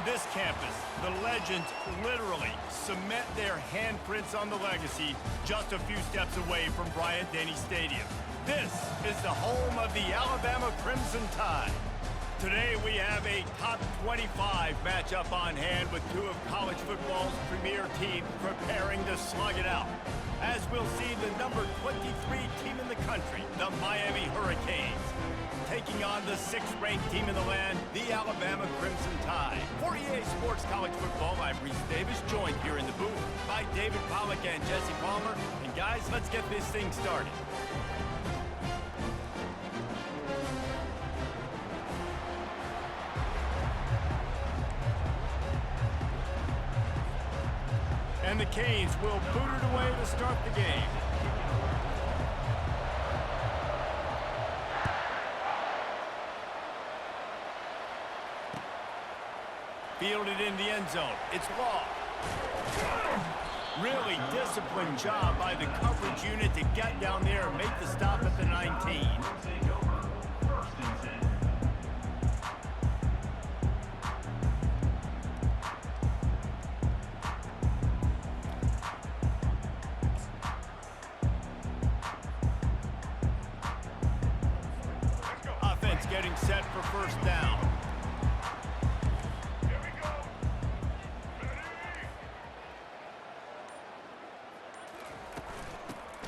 this campus, the legends literally cement their handprints on the legacy just a few steps away from Bryant-Denny Stadium. This is the home of the Alabama Crimson Tide. Today we have a top 25 matchup on hand with two of college football's premier teams preparing to slug it out. As we'll see the number 23 team in the country, the Miami Hurricanes, taking on the 6th-ranked team in the land, the Alabama Crimson Tide. For EA Sports College Football, I'm Reese Davis, joined here in the booth by David Pollack and Jesse Palmer. And guys, let's get this thing started. And the Canes will boot it away to start the game. Fielded in the end zone. It's Law. Really disciplined job by the coverage unit to get down there and make the stop at the 19. Offense getting set for first down.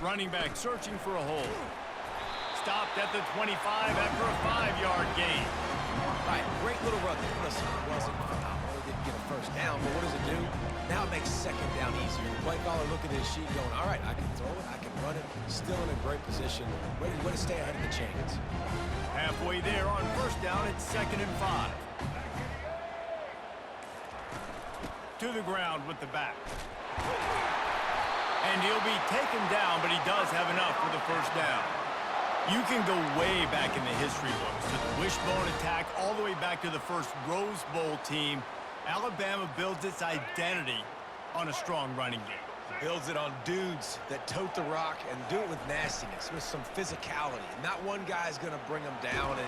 Running back searching for a hole. Stopped at the 25 after a 5-yard gain. Right, great little run there. Listen, it wasn't phenomenal. It didn't get a first down, but what does it do? Now it makes second down easier. The play caller looking at his sheet going, all right, I can throw it, I can run it. Still in a great position. Way to stay ahead of the chains. Halfway there on first down, it's 2nd and 5. To the ground with the back. And he'll be taken down, but he does have enough for the first down. You can go way back in the history books to the wishbone attack all the way back to the first Rose Bowl team. Alabama builds its identity on a strong running game. Builds it on dudes that tote the rock and do it with nastiness, with some physicality. Not one guy's going to bring them down.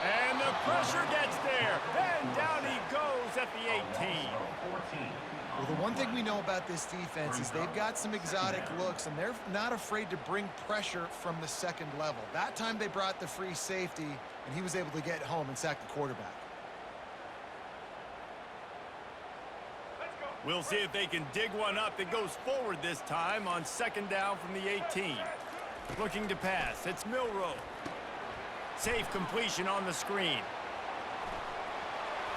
And the pressure gets there. And down he goes at the 18. Well, the one thing we know about this defense is they've got some exotic looks, and they're not afraid to bring pressure from the second level. That time they brought the free safety, and he was able to get home and sack the quarterback. We'll see if they can dig one up that goes forward this time on 2nd down from the 18. Looking to pass. It's Milroe. Safe completion on the screen.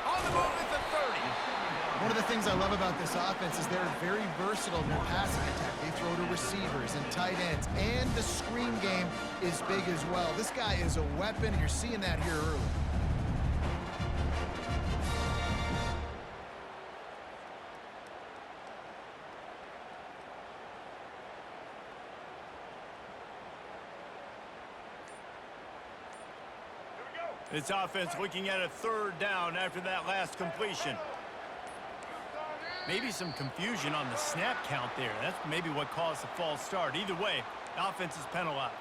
On the move at the 30. One of the things I love about this offense is they're very versatile in their passing attack. They throw to receivers and tight ends, and the screen game is big as well. This guy is a weapon, and you're seeing that here early. This offense looking at a 3rd down after that last completion. Maybe some confusion on the snap count there. That's maybe what caused the false start. Either way, the offense is penalized.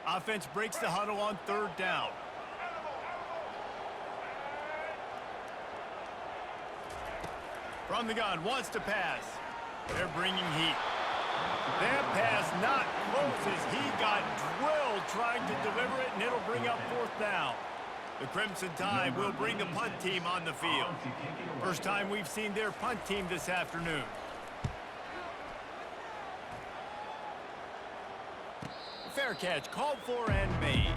Offense breaks the huddle on 3rd down. From the gun, wants to pass. They're bringing heat. That pass not close as he got drilled trying to deliver it, and it'll bring up 4th down. The Crimson Tide will bring the punt team on the field. First time we've seen their punt team this afternoon. Fair catch called for and made.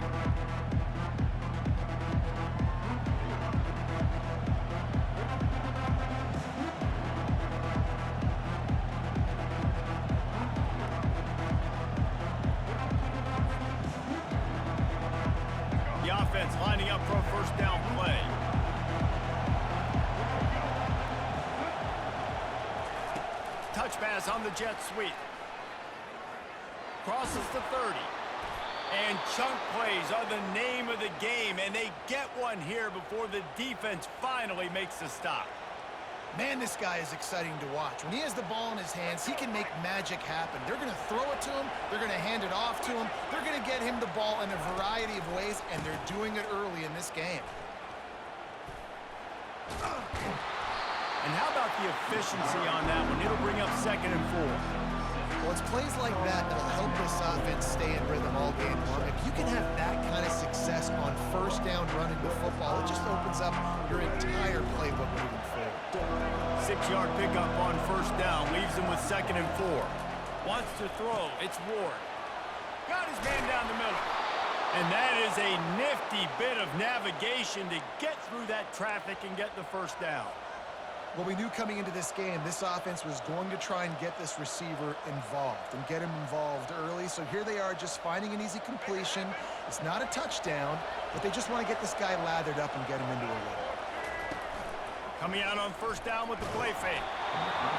The offense lining up for a first down play. Touch pass on the jet sweep. Crosses the 30. And chunk plays are the name of the game, and they get one here before the defense finally makes the stop. Man, this guy is exciting to watch. When he has the ball in his hands, he can make magic happen. They're going to throw it to him. They're going to hand it off to him. They're going to get him the ball in a variety of ways, and they're doing it early in this game. And how about the efficiency on that one? It'll bring up 2nd and 4. Well, it's plays like that that'll help this offense stay in rhythm all game long. If you can have that kind of success on first down running the football, it just opens up your entire playbook moving forward. 6-yard pickup on first down, leaves him with 2nd and 4. Wants to throw, it's Ward. Got his man down the middle. And that is a nifty bit of navigation to get through that traffic and get the first down. Well, we knew coming into this game, this offense was going to try and get this receiver involved and get him involved early. So here they are just finding an easy completion. It's not a touchdown, but they just want to get this guy lathered up and get him into a rhythm. Coming out on first down with the play fake.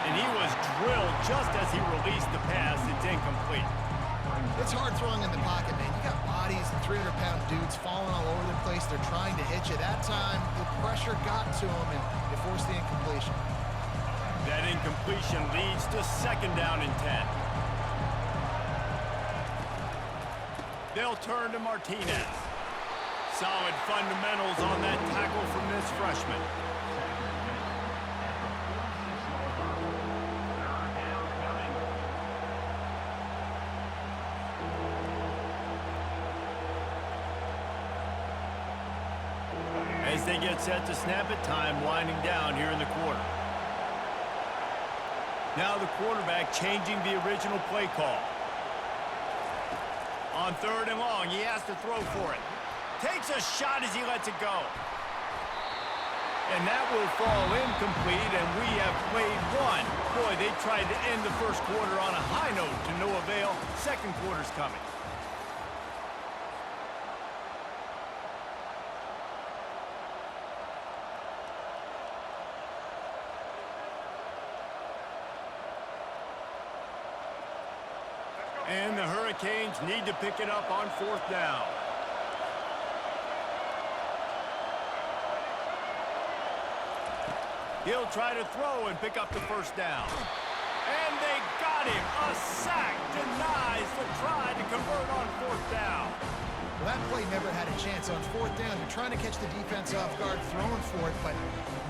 And he was drilled just as he released the pass. It's incomplete. It's hard throwing in the pocket, man. You got bodies and 300-pound dudes falling all over the place. They're trying to hit you. That time, the pressure got to him, and it forced the incompletion. That incompletion leads to 2nd down and 10. They'll turn to Martinez. Solid fundamentals on that tackle from this freshman. As they get set to snap it, time winding down here in the quarter. Now the quarterback changing the original play call. On 3rd and long, he has to throw for it. Takes a shot as he lets it go. And that will fall incomplete, and we have played one. Boy, they tried to end the first quarter on a high note to no avail. Second quarter's coming. And the Hurricanes need to pick it up on 4th down. He'll try to throw and pick up the first down. And they got him. A sack denies the try to convert on 4th down. Well, that play never had a chance. On 4th down, you're trying to catch the defense off guard, throwing for it, but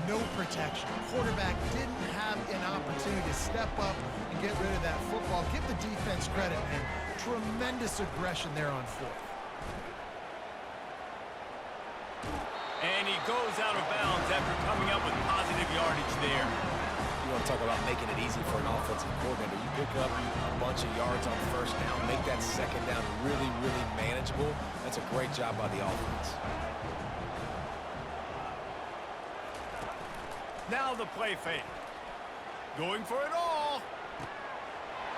no protection. Quarterback didn't have an opportunity to step up and get rid of that football. Give the defense credit, man. Tremendous aggression there on 4th. And he goes out of bounds after coming up with positive yardage there. You want to talk about making it easy for an offensive coordinator. You pick up a bunch of yards on first down, make that 2nd down really, really manageable. That's a great job by the offense. Now the play fake. Going for it all.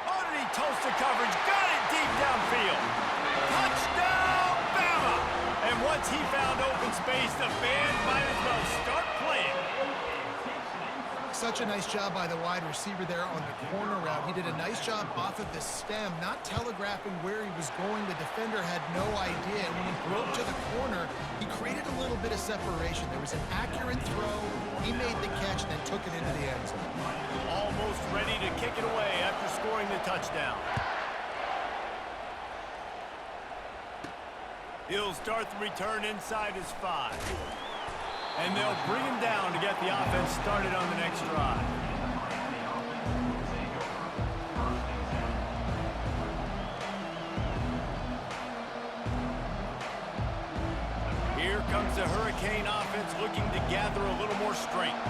Underneath toasted coverage. Got it deep downfield. Touchdown, Bama! And once he found open space, the band might as well start playing. Such a nice job by the wide receiver there on the corner route. He did a nice job off of the stem, not telegraphing where he was going. The defender had no idea. When he broke to the corner, he created a little bit of separation. There was an accurate throw. He made the catch and then took it into the end zone. Almost ready to kick it away after scoring the touchdown. He'll start the return inside his 5. And they'll bring him down to get the offense started on the next drive. Here comes the Hurricane offense looking to gather a little more strength.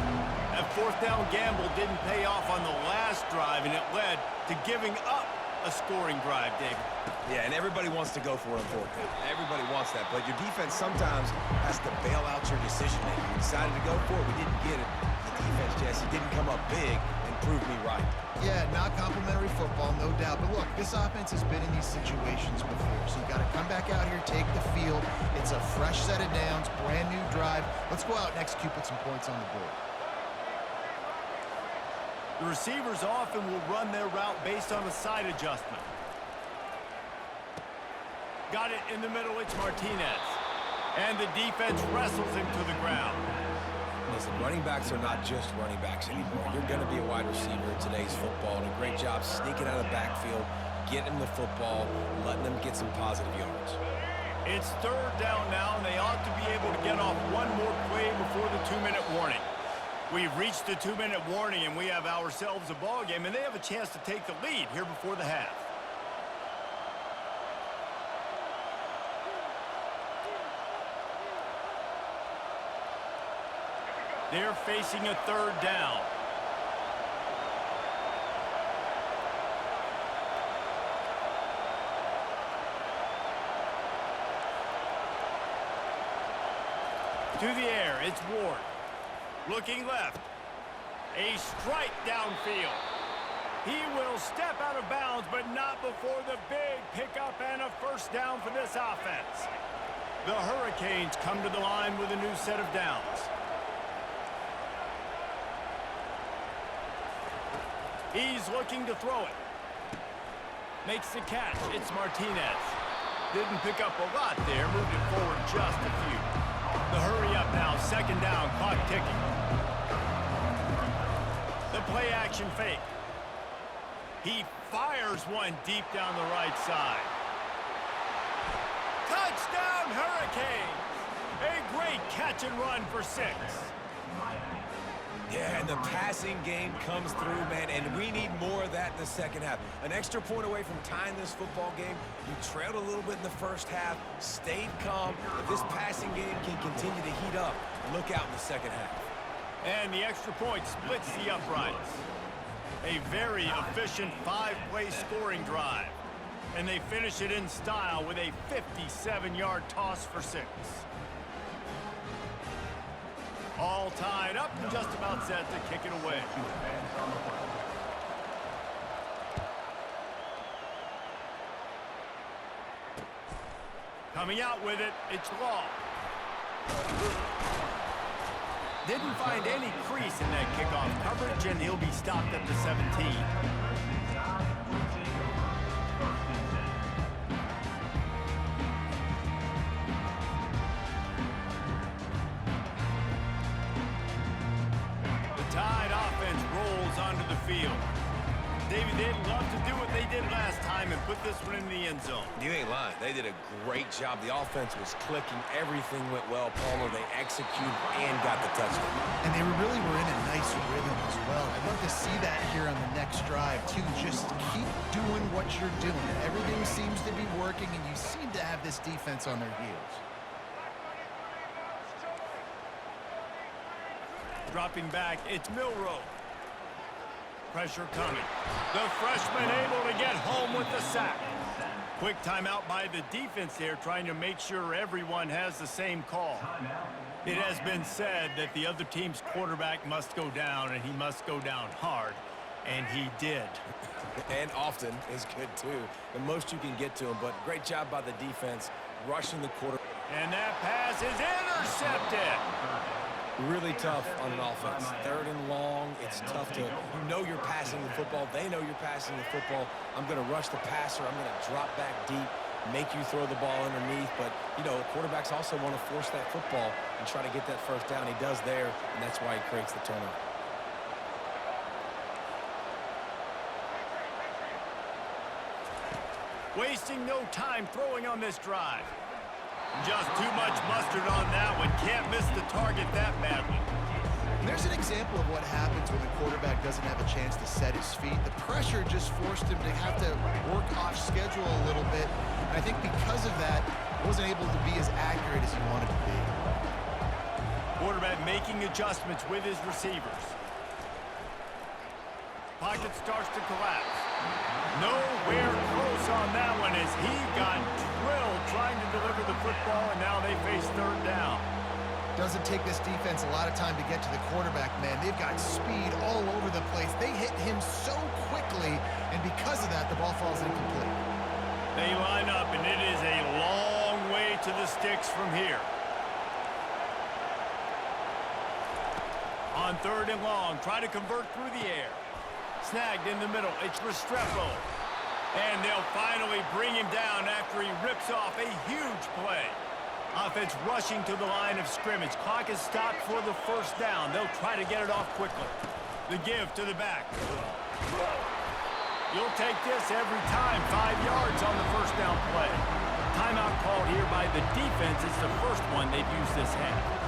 That 4th down gamble didn't pay off on the last drive, and it led to giving up a scoring drive, David. Yeah, and everybody wants to go for it on 4th down. Everybody wants that, but your defense sometimes has to bail out your decision-making. We decided to go for it. We didn't get it. The defense, Jesse, didn't come up big and prove me right. Yeah, not complimentary football, no doubt. But look, this offense has been in these situations before, so you got to come back out here, take the field. It's a fresh set of downs, brand new drive. Let's go out and execute, put some points on the board. The receivers often will run their route based on a side adjustment. Got it in the middle, it's Martinez. And the defense wrestles him to the ground. The Listen, running backs are not just running backs anymore. You're going to be a wide receiver in today's football, and a great job sneaking out of the backfield, getting them the football, letting them get some positive yards. It's third down now, and they ought to be able to get off one more play before the 2-minute warning. We've reached the 2-minute warning, and we have ourselves a ball game, and they have a chance to take the lead here before the half. They're facing a third down. To the air, it's Ward. Looking left. A strike downfield. He will step out of bounds, but not before the big pickup and a first down for this offense. The Hurricanes come to the line with a new set of downs. He's looking to throw it. Makes the catch. It's Martinez. Didn't pick up a lot there. Moved it forward just a few. The hurry up now. Second down. Clock ticking. The play action fake. He fires one deep down the right side. Touchdown Hurricanes! A great catch and run for 6. Yeah, and the passing game comes through, man, and we need more of that in the second half. An extra point away from tying this football game. You trailed a little bit in the first half, stayed calm. If this passing game can continue to heat up, look out in the second half. And the extra point splits the uprights. A very efficient 5-play scoring drive. And they finish it in style with a 57-yard toss for 6. All tied up and just about set to kick it away. Coming out with it, it's Law. Didn't find any crease in that kickoff coverage, and he'll be stopped at the 17. Onto the field. Davey, they'd love to do what they did last time and put this one in the end zone. You ain't lying. They did a great job. The offense was clicking. Everything went well, Palmer. They executed and got the touchdown. And they really were in a nice rhythm as well. I'd love to see that here on the next drive, too. Just keep doing what you're doing. Everything seems to be working, and you seem to have this defense on their heels. Dropping back, it's Milroe. Pressure coming. The freshman able to get home with the sack. Quick timeout by the defense there, trying to make sure everyone has the same call. It has been said that the other team's quarterback must go down, and he must go down hard, and he did. And often is good, too. The most you can get to him, but great job by the defense, rushing the quarter. And that pass is intercepted. Really tough on an offense. Third and long, it's tough to, you know you're passing the football. They know you're passing the football. I'm going to rush the passer. I'm going to drop back deep, make you throw the ball underneath. But, you know, quarterbacks also want to force that football and try to get that first down. He does there, and that's why he creates the turnover. Wasting no time throwing on this drive. Just too much mustard on that one. Can't miss the target that badly. And there's an example of what happens when the quarterback doesn't have a chance to set his feet. The pressure just forced him to have to work off schedule a little bit. And I think because of that, he wasn't able to be as accurate as he wanted to be. Quarterback making adjustments with his receivers. Pocket starts to collapse. Nowhere close on that one as he got drilled trying to deliver the football, and now they face third down. Doesn't take this defense a lot of time to get to the quarterback, man. They've got speed all over the place. They hit him so quickly, and because of that, the ball falls incomplete. They line up, and it is a long way to the sticks from here. On third and long, try to convert through the air. Snagged in the middle, it's Restrepo. And they'll finally bring him down after he rips off a huge play. Offense rushing to the line of scrimmage. Clock is stopped for the first down. They'll try to get it off quickly. The give to the back. You'll take this every time. 5 yards on the first down play. Timeout called here by the defense. It's the first one they've used this half.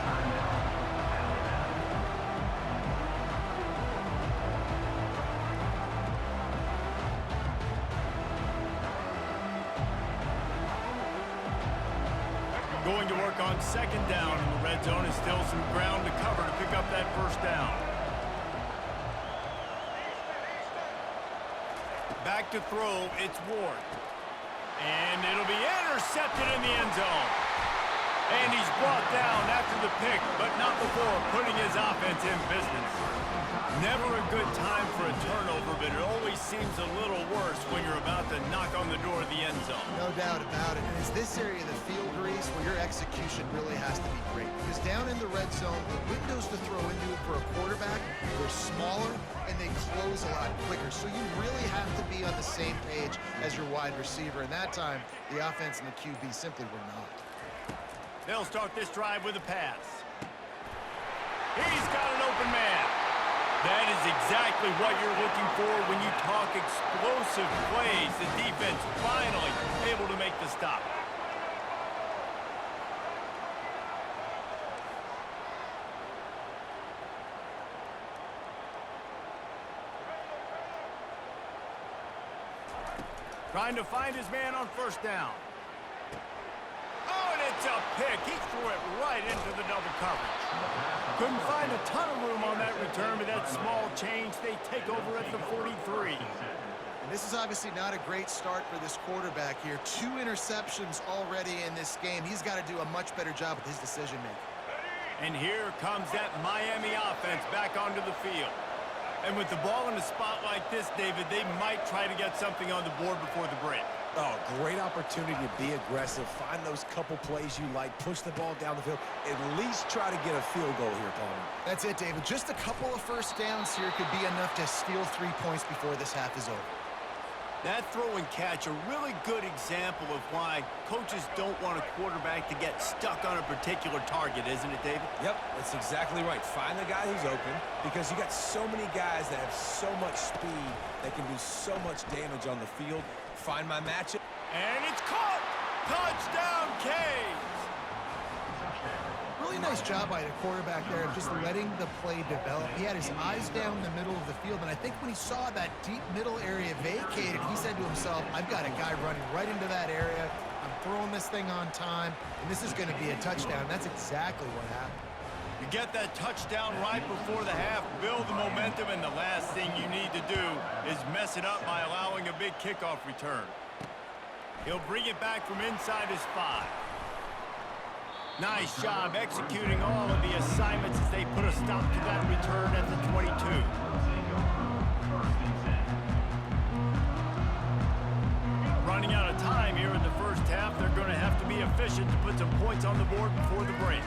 Going to work on second down in the red zone. Is still some ground to cover to pick up that first down. Back to throw, it's Ward. And it'll be intercepted in the end zone. And he's brought down after the pick, but not before putting his offense in business. Never a good time for a turnover, but it always seems a little worse when you're about to knock on the door of the end zone. No doubt about it. And it's this area of the field, Reese, where your execution really has to be great. Because down in the red zone, the windows to throw into it for a quarterback, they're smaller and they close a lot quicker. So you really have to be on the same page as your wide receiver. And that time, the offense and the QB simply were not. They'll start this drive with a pass. He's got an open man. That is exactly what you're looking for when you talk explosive plays. The defense finally able to make the stop. Trying to find his man on first down. Oh, and it's a pick. He threw it right into the double coverage. Couldn't find a ton of room on that return, but that small change, they take over at the 43. And this is obviously not a great start for this quarterback here. 2 interceptions already in this game. He's got to do a much better job with his decision-making. And here comes that Miami offense back onto the field. And with the ball in a spot like this, David, they might try to get something on the board before the break. Oh, great opportunity to be aggressive. Find those couple plays you like. Push the ball down the field. At least try to get a field goal here, Palmer. That's it, David. Just a couple of first downs here could be enough to steal 3 points before this half is over. That throw and catch, a really good example of why coaches don't want a quarterback to get stuck on a particular target, isn't it, David? Yep, that's exactly right. Find the guy who's open because you got so many guys that have so much speed that can do so much damage on the field. Find my matchup. And it's caught! Touchdown, Canes! Really nice job by the quarterback there of just letting the play develop. He had his eyes down in the middle of the field, and I think when he saw that deep middle area vacated, he said to himself, I've got a guy running right into that area. I'm throwing this thing on time, and this is going to be a touchdown. That's exactly what happened. You get that touchdown right before the half, build the momentum, and the last thing you need to do is mess it up by allowing a big kickoff return. He'll bring it back from inside his 5. Nice job executing all of the assignments as they put a stop to that return at the 22. Running out of time here in the first half, they're going to have to be efficient to put some points on the board before the break.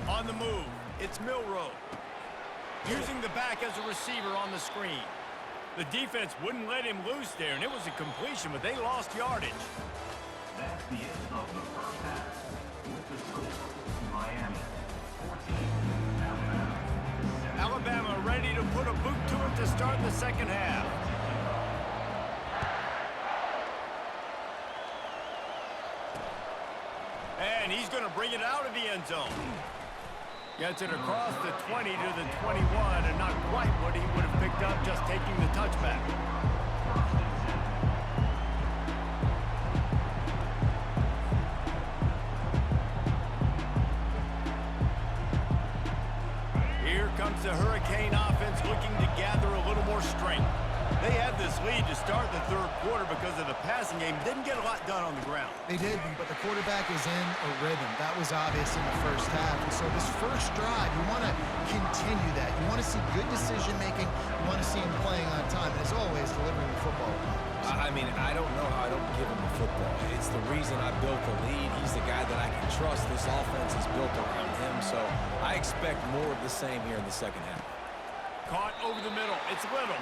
On the move, it's Milroe. Using the back as a receiver on the screen. The defense wouldn't let him loose there, and it was a completion, but they lost yardage. That's the end of the first half. With the score, Miami 14, Alabama ready to put a boot to it to start the second half. And he's going to bring it out of the end zone. Gets it across the 20 to the 21, and not quite what he would have picked up just taking the touchback. Here comes the Hurricane offense looking to gather a little more strength. They had this lead to start the third quarter because of the passing game. Didn't get a lot done on the ground. They did, but the quarterback is in a rhythm. That was obvious in the first half. And so this first drive, you want to continue that. You want to see good decision-making. You want to see him playing on time. And as always, delivering the football. I mean, I don't know how I don't give him the football. It's the reason I built the lead. He's the guy that I can trust. This offense is built around him, so I expect more of the same here in the second half. Caught over the middle. It's Little.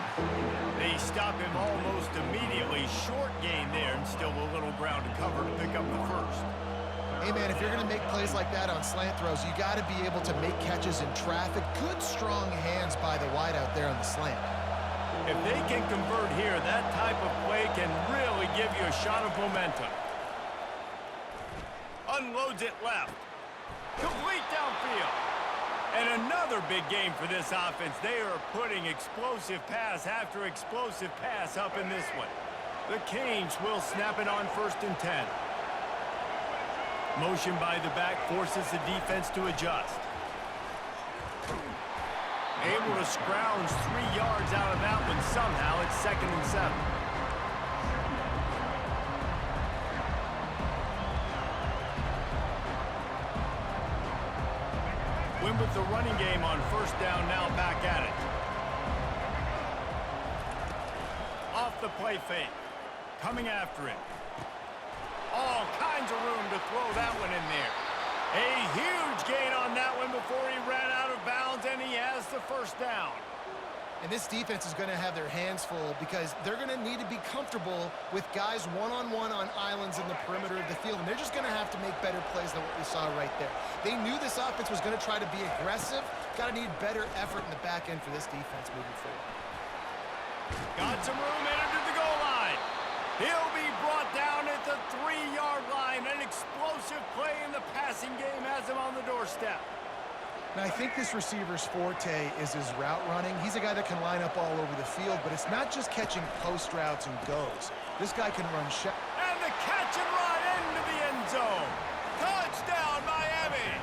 They stop him almost immediately. Short gain there, and still a little ground to cover to pick up the first. Hey, man, if you're going to make plays like that on slant throws, you got to be able to make catches in traffic. Good, strong hands by the wideout there on the slant. If they can convert here, that type of play can really give you a shot of momentum. Unloads it left. Complete downfield. And another big game for this offense. They are putting explosive pass after explosive pass up in this one. The Canes will snap it on 1st and 10. Motion by the back forces the defense to adjust. Able to scrounge 3 yards out of that one somehow. It's 2nd and 7. Win with the running game on 1st down, now back at it. Off the play fake. Coming after it. All kinds of room to throw that one in there. A huge gain on that one before he ran out of bounds, and he has the 1st down. And this defense is going to have their hands full because they're going to need to be comfortable with guys one-on-one on islands in the perimeter of the field, and they're just going to have to make better plays than what we saw right there. They knew this offense was going to try to be aggressive. Got to need better effort in the back end for this defense moving forward. Got some room, entered the goal line. He'll be brought down at the 3-yard line. An explosive play in the passing game has him on the doorstep. Now, I think this receiver's forte is his route running. He's a guy that can line up all over the field, but it's not just catching post routes and goes. This guy can run shot. And the catch and run into the end zone. Touchdown, Miami.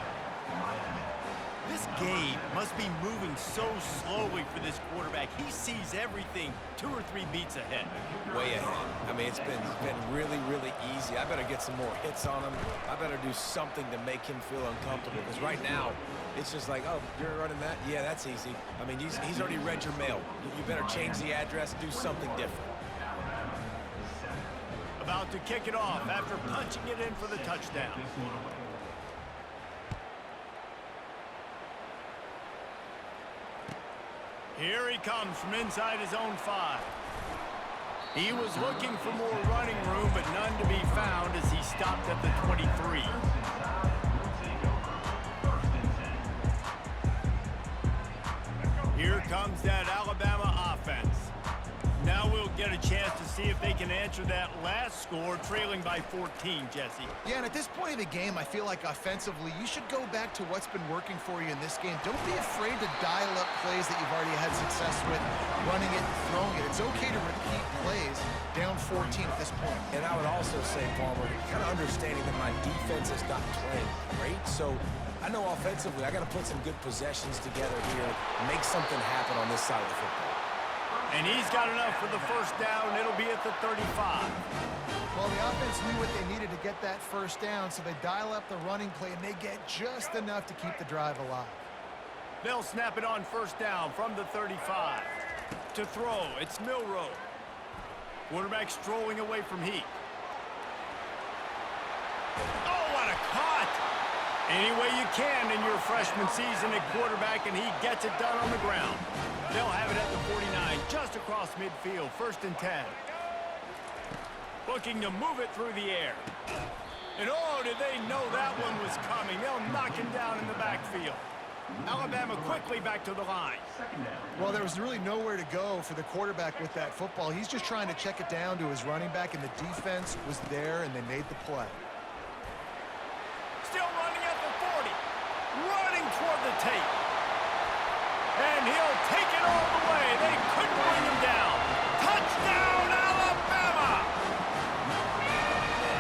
This game must be moving so slowly for this quarterback. He sees everything 2 or 3 beats ahead. Way ahead. I mean, it's been really, really easy. I better get some more hits on him. I better do something to make him feel uncomfortable. Because right now, it's just like, oh, you're running that? Yeah, that's easy. I mean, he's already read your mail. You better change the address, do something different. About to kick it off after punching it in for the touchdown. Here he comes from inside his own 5. He was looking for more running room, but none to be found as he stopped at the 23. Here comes that Alabama offense. Now we'll get a chance to see if they can answer that last score, trailing by 14, Jesse. Yeah, and at this point of the game, I feel like offensively, you should go back to what's been working for you in this game. Don't be afraid to dial up plays that you've already had success with, running it and throwing it. It's okay to repeat plays down 14 at this point. And I would also say, Palmer, kind of understanding that my defense is not playing great, so I know offensively I got to put some good possessions together here, make something happen on this side of the football. And he's got enough for the 1st down. It'll be at the 35. Well, the offense knew what they needed to get that 1st down, so they dial up the running play, and they get just enough to keep the drive alive. They'll snap it on 1st down from the 35. To throw, it's Milroe. Quarterback strolling away from Heat. Oh, what a cut! Any way you can in your freshman season at quarterback, and he gets it done on the ground. They'll have it at the 49, just across midfield, 1st and 10. Looking to move it through the air. And oh, did they know that one was coming. They'll knock him down in the backfield. Alabama quickly back to the line. Well, there was really nowhere to go for the quarterback with that football. He's just trying to check it down to his running back, and the defense was there, and they made the play. Still running at the 40. Running toward the tape. And he'll take it all the way. They couldn't bring him down. Touchdown, Alabama!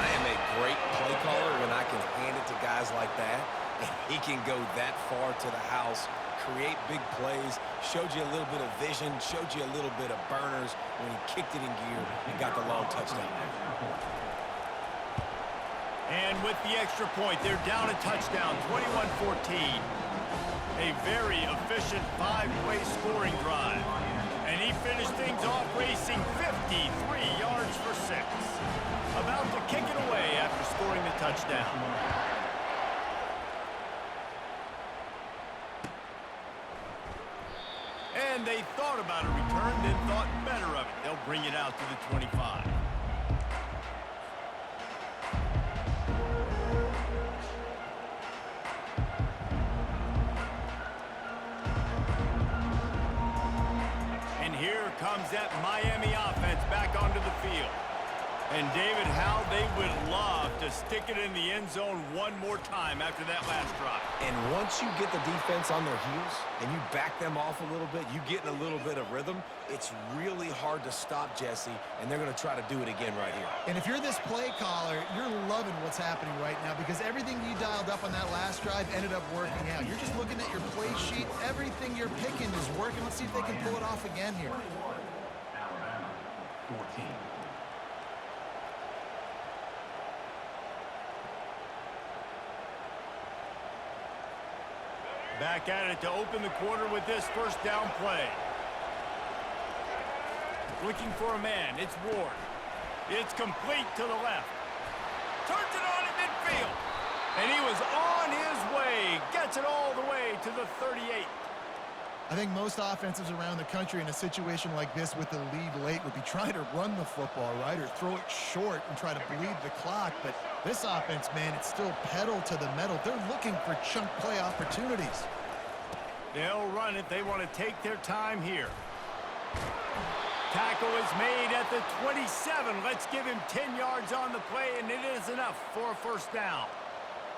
I am a great play caller when I can hand it to guys like that. And he can go that far to the house, create big plays, showed you a little bit of vision, showed you a little bit of burners when he kicked it in gear and got the long touchdown. And with the extra point, they're down a touchdown, 21-14. A very efficient 5-play scoring drive. And he finished things off racing 53 yards for 6. About to kick it away after scoring the touchdown. And they thought about a return, then thought better of it. They'll bring it out to the 25. that Miami offense back onto the field. And, David, how they would love to stick it in the end zone one more time after that last drive. And once you get the defense on their heels and you back them off a little bit, you get in a little bit of rhythm, it's really hard to stop, Jesse, and they're going to try to do it again right here. And if you're this play caller, you're loving what's happening right now because everything you dialed up on that last drive ended up working out. You're just looking at your play sheet. Everything you're picking is working. Let's see if they can pull it off again here. Alabama, 14. Back at it to open the quarter with this first down play. Looking for a man. It's Ward. It's complete to the left. Turns it on at midfield. And he was on his way. Gets it all the way to the 38. I think most offensives around the country in a situation like this with the lead late would be trying to run the football, right, or throw it short and try to bleed the clock. But this offense, man, it's still pedal to the metal. They're looking for chunk play opportunities. They'll run it. They want to take their time here. Tackle is made at the 27. Let's give him 10 yards on the play, and it is enough for a first down.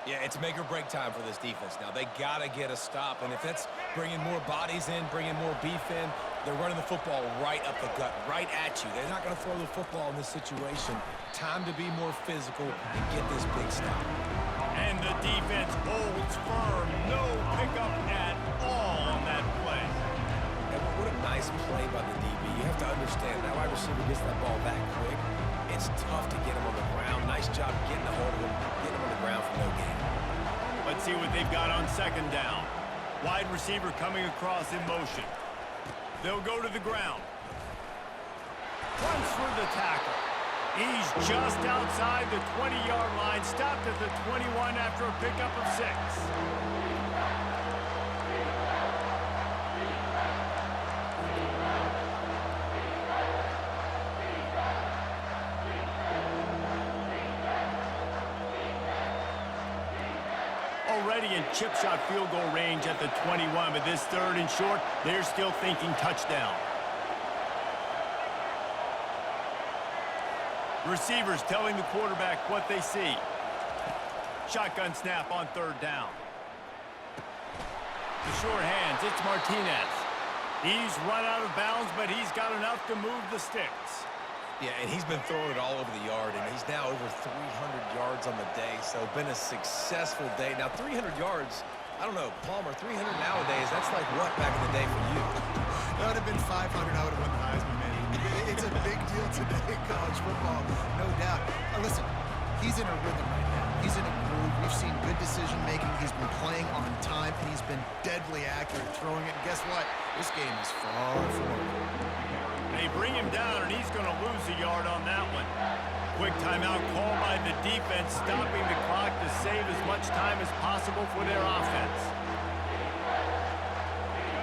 Yeah, it's make or break time for this defense now. They got to get a stop, and if that's bringing more bodies in, bringing more beef in, they're running the football right up the gut, right at you. They're not going to throw the football in this situation. Time to be more physical and get this big stop. And the defense holds firm. No pickup at all on that play. And what a nice play by the DB. You have to understand, that wide receiver gets that ball back quick. It's tough to get him on the ground. Nice job getting a hold of him, getting him on the ground for no gain. Let's see what they've got on second down. Wide receiver coming across in motion. They'll go to the ground. Runs through the tackle. He's just outside the 20-yard line. Stopped at the 21 after a pickup of 6. Already in chip shot field goal range at the 21, but this third and short, they're still thinking touchdown. Receivers telling the quarterback what they see. Shotgun snap on third down. The short hands, it's Martinez. He's run out of bounds, but he's got enough to move the sticks. Yeah, and he's been throwing it all over the yard, and he's now over 300 yards on the day, so been a successful day. Now, 300 yards, I don't know, Palmer, 300 nowadays, that's like what back in the day for you? That would have been 500. I would have won the Heisman, man. It's a big deal today in college football, no doubt. Listen, he's in a rhythm right now. He's in a groove. We've seen good decision-making. He's been playing on time, and he's been deadly accurate throwing it. And guess what? This game is far from over. They bring him down, and he's going to lose a yard on that one. Quick timeout call by the defense, stopping the clock to save as much time as possible for their offense.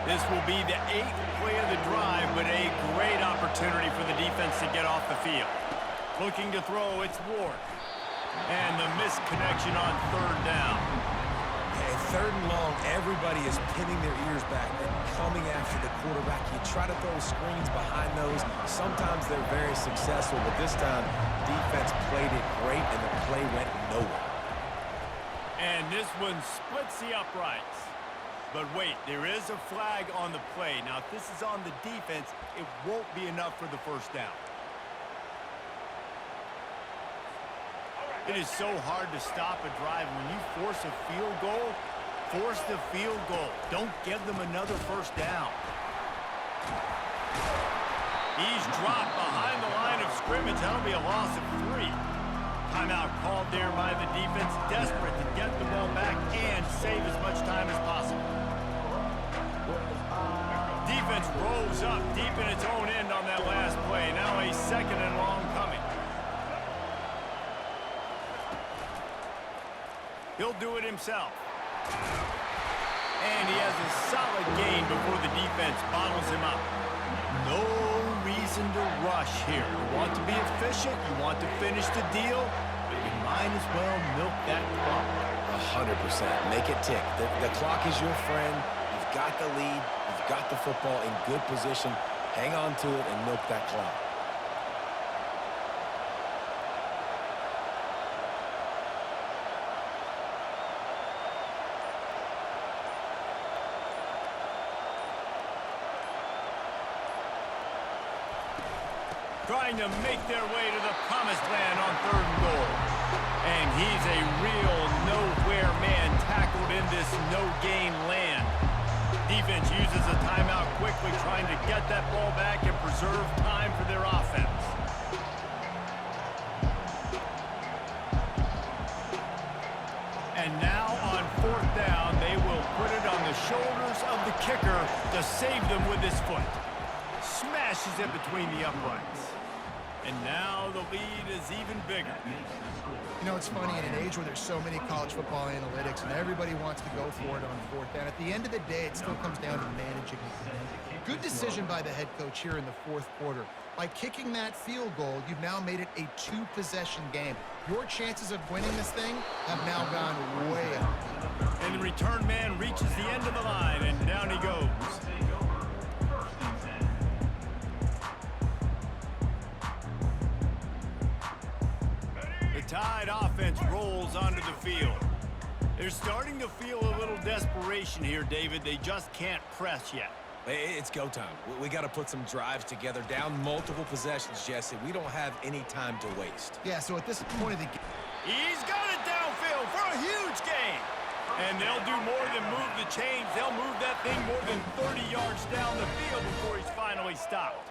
This will be the 8th play of the drive, but a great opportunity for the defense to get off the field. Looking to throw, it's Ward. And the missed connection on third down. And third and long, everybody is pinning their ears back and coming after the quarterback. You try to throw screens behind those. Sometimes they're very successful, but this time, defense played it great, and the play went nowhere. And this one splits the uprights. But wait, there is a flag on the play. Now, if this is on the defense, it won't be enough for the first down. It is so hard to stop a drive. When you force a field goal, force the field goal. Don't give them another first down. He's dropped behind the line of scrimmage. That'll be a loss of 3. Timeout called there by the defense, desperate to get the ball back and save as much time as possible. Defense rolls up deep in its own end on that last play. Now a second and long coming. He'll do it himself. And he has a solid gain before the defense bottles him up. No reason to rush here. You want to be efficient, you want to finish the deal, but you might as well milk that clock. 100%. Make it tick. The clock is your friend. You've got the lead. You've got the football in good position. Hang on to it and milk that clock. Trying to make their way to the promised land on 3rd and goal. And he's a real nowhere man tackled in this no-gain land. Defense uses a timeout quickly, trying to get that ball back and preserve time for their offense. And now on 4th down, they will put it on the shoulders of the kicker to save them with his foot. Smashes it between the uprights. And now the lead is even bigger. You know, it's funny, in an age where there's so many college football analytics and everybody wants to go for it on 4th down, at the end of the day, it still comes down to managing. Good decision by the head coach here in the 4th quarter. By kicking that field goal, you've now made it a 2-possession game. Your chances of winning this thing have now gone way up. And the return man reaches the end of the line, and down he goes. Tide offense rolls onto the field. They're starting to feel a little desperation here, David. They just can't press yet. It's go time. We got to put some drives together. Down multiple possessions, Jesse. We don't have any time to waste. Yeah, so at this point of the game, he's got it downfield for a huge gain. And they'll do more than move the chains. They'll move that thing more than 30 yards down the field before he's finally stopped.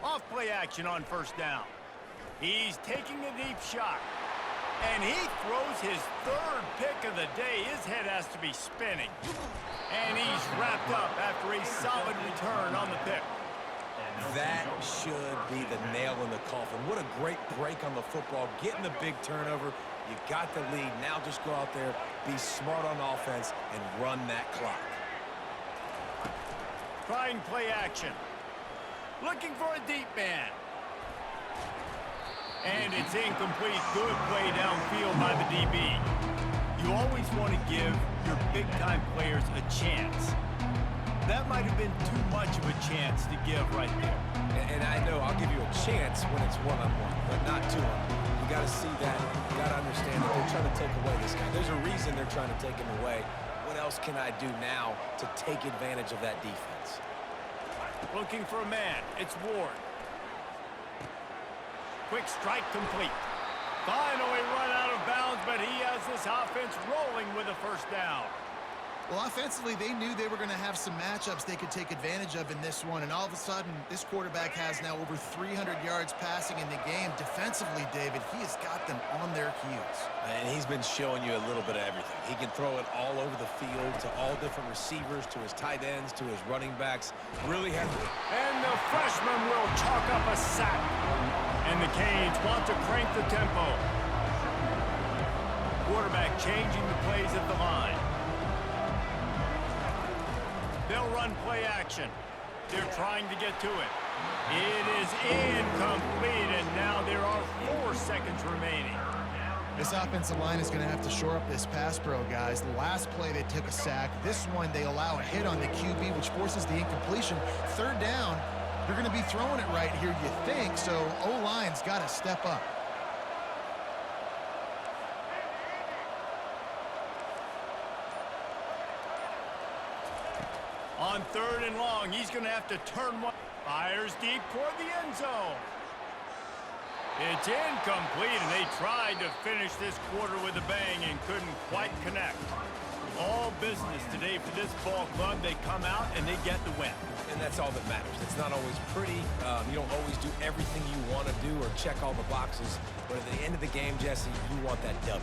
Off-play action on 1st down. He's taking a deep shot. And he throws his 3rd pick of the day. His head has to be spinning. And he's wrapped up after a solid return on the pick. That should be the nail in the coffin. What a great break on the football. Getting the big turnover. You got the lead. Now just go out there, be smart on offense, and run that clock. Trying play action. Looking for a deep man. And it's incomplete. Good play downfield by the DB. You always want to give your big-time players a chance. That might have been too much of a chance to give right there. And I know I'll give you a chance when it's one-on-one, but not two-on-one. You got to see that. You got to understand that they're trying to take away this guy. There's a reason they're trying to take him away. What else can I do now to take advantage of that defense? Looking for a man. It's Ward. Quick strike complete. Finally run out of bounds, but he has this offense rolling with a 1st down. well, offensively, they knew they were going to have some matchups they could take advantage of in this one, and all of a sudden, this quarterback has now over 300 yards passing in the game. Defensively, David, he has got them on their heels. And he's been showing you a little bit of everything. He can throw it all over the field to all different receivers, to his tight ends, to his running backs. Really has... And the freshman will chalk up a sack. And the Canes want to crank the tempo. Quarterback changing the plays at the line. They'll run play action. They're trying to get to it. It is incomplete, and now there are 4 seconds remaining. This offensive line is going to have to shore up this pass pro, guys. The last play, they took a sack. This one, they allow a hit on the QB, which forces the incompletion. 3rd down, you're going to be throwing it right here, you think, so O-line's got to step up. On 3rd and long, he's going to have to turn one. Fires deep toward the end zone. It's incomplete, and they tried to finish this quarter with a bang and couldn't quite connect. All business today for this ball club. They come out and they get the win. And that's all that matters. It's not always pretty. You don't always do everything you want to do or check all the boxes. But at the end of the game, Jesse, you want that W.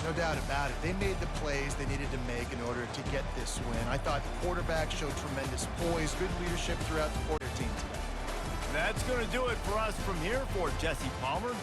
No doubt about it. They made the plays they needed to make in order to get this win. I thought the quarterback showed tremendous poise, good leadership throughout the quarter team today. That's going to do it for us from here for Jesse Palmer.